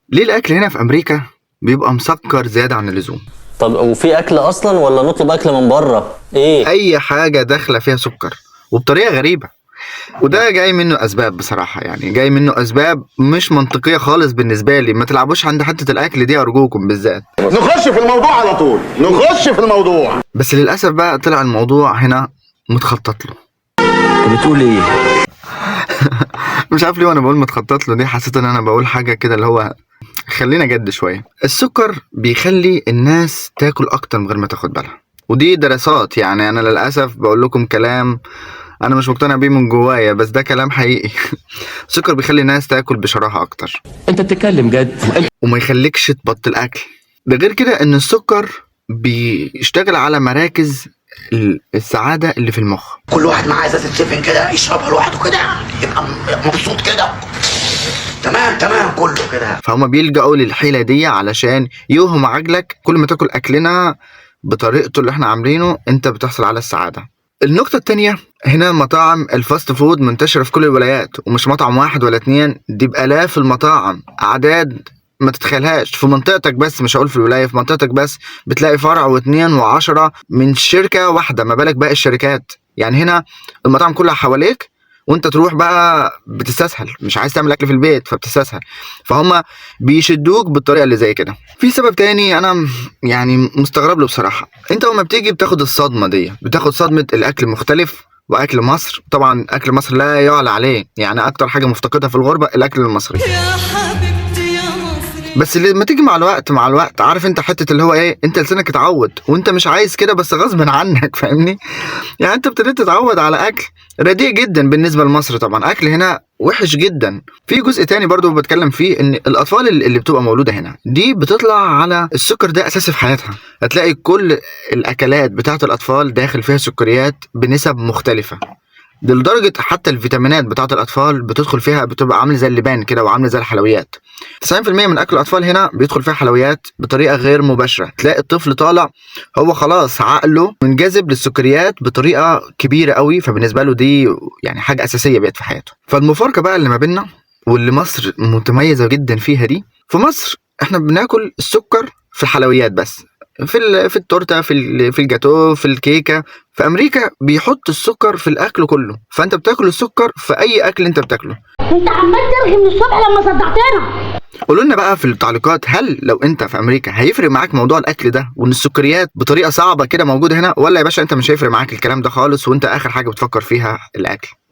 ليه الأكل هنا في أمريكا بيبقى مسكر زيادة عن اللزوم؟ طب وفي اكل اصلا ولا نطلب اكل من بره ايه؟ أي حاجة داخلة فيها سكر وبطريقة غريبة، وده جاي منه أسباب بصراحة، يعني جاي منه أسباب مش منطقية خالص بالنسبة لي. ما تلعبوش عند حتة الأكل دي أرجوكم بالذات. نخش في الموضوع على طول، نخش في الموضوع. بس للأسف بقى طلع الموضوع هنا متخطط له. بتقول ايه؟ مش عارف ليه وانا بقول متخطط له دي، حسيت ان انا بقول حاجة كده اللي هو خلينا جد شوية. السكر بيخلي الناس تاكل اكتر من غير ما تاخد بالها، ودي دراسات. يعني انا للأسف بقول لكم كلام انا مش مقتنع بيه من جوايا، بس ده كلام حقيقي. السكر بيخلي الناس تاكل بشراهة اكتر انت بتتكلم جد؟ وما يخليكش تبطل اكل. ده غير كده ان السكر بيشتغل على مراكز السعادة اللي في المخ. كل واحد معاه ازازه سيفن كده يشربها لوحده كده يبقى مبسوط كده. تمام كله كده. فهم بيلجأوا للحيلة دي علشان يوهم عجلك كل ما تاكل أكلنا بطريقته اللي احنا عاملينه انت بتحصل على السعادة. النقطة التانية هنا مطاعم الفاست فود منتشرة في كل الولايات، ومش مطعم واحد ولا اتنين، دي بآلاف المطاعم، أعداد ما تتخيلهاش. في منطقتك بس، مش هقول في الولاية، في منطقتك بس بتلاقي فرع واتنين وعشرة من شركة واحدة، ما بالك باقي الشركات. يعني هنا المطاعم كلها حواليك وانت تروح بقى بتستسهل، مش عايز تعمل اكل في البيت فبتستسهل، فهم بيشدوك بالطريقه اللي زي كده. في سبب تاني انا يعني مستغرب له بصراحه. انت لما بتيجي بتاخد الصدمه دي، بتاخد صدمه الاكل مختلف واكل مصر. طبعا اكل مصر لا يعلى عليه، يعني اكتر حاجه مفتقدها في الغربه الاكل المصري. بس لما تيجي مع الوقت عارف انت حته اللي هو ايه، انت لسانك اتعود وانت مش عايز كده بس غصب عنك، فاهمني؟ يعني انت ابتديت تتعود على اكل رديء جدا بالنسبه لمصر. طبعا اكل هنا وحش جدا. في جزء تاني برضو بتكلم فيه، ان الاطفال اللي بتبقى مولوده هنا دي بتطلع على السكر ده اساسي في حياتها. هتلاقي كل الاكلات بتاعت الاطفال داخل فيها سكريات بنسب مختلفه، ده لدرجة حتى الفيتامينات بتاعت الأطفال بتدخل فيها بتبقى عاملة زي اللبان كده وعاملة زي الحلويات. 90% من أكل الأطفال هنا بيدخل فيها حلويات بطريقة غير مباشرة. تلاقي الطفل طالع هو خلاص عقله منجذب للسكريات بطريقة كبيرة قوي، فبالنسبة له دي يعني حاجة أساسية بقت في حياته. فالمفارقة بقى اللي ما بيننا واللي مصر متميزة جدا فيها دي، في مصر احنا بناكل السكر في الحلويات بس، في التورته، في الجاتو، في الكيكه. في امريكا بيحط السكر في الاكل كله، فانت بتاكل السكر في اي اكل انت بتاكله. انت عمال ترغي من الصبح لما صدعتنا. قولوا لنا بقى في التعليقات، هل لو انت في امريكا هيفرق معاك موضوع الاكل ده وان السكريات بطريقه صعبه كده موجوده هنا، ولا يا باشا انت مش هيفرق معاك الكلام ده خالص وانت اخر حاجه بتفكر فيها الاكل؟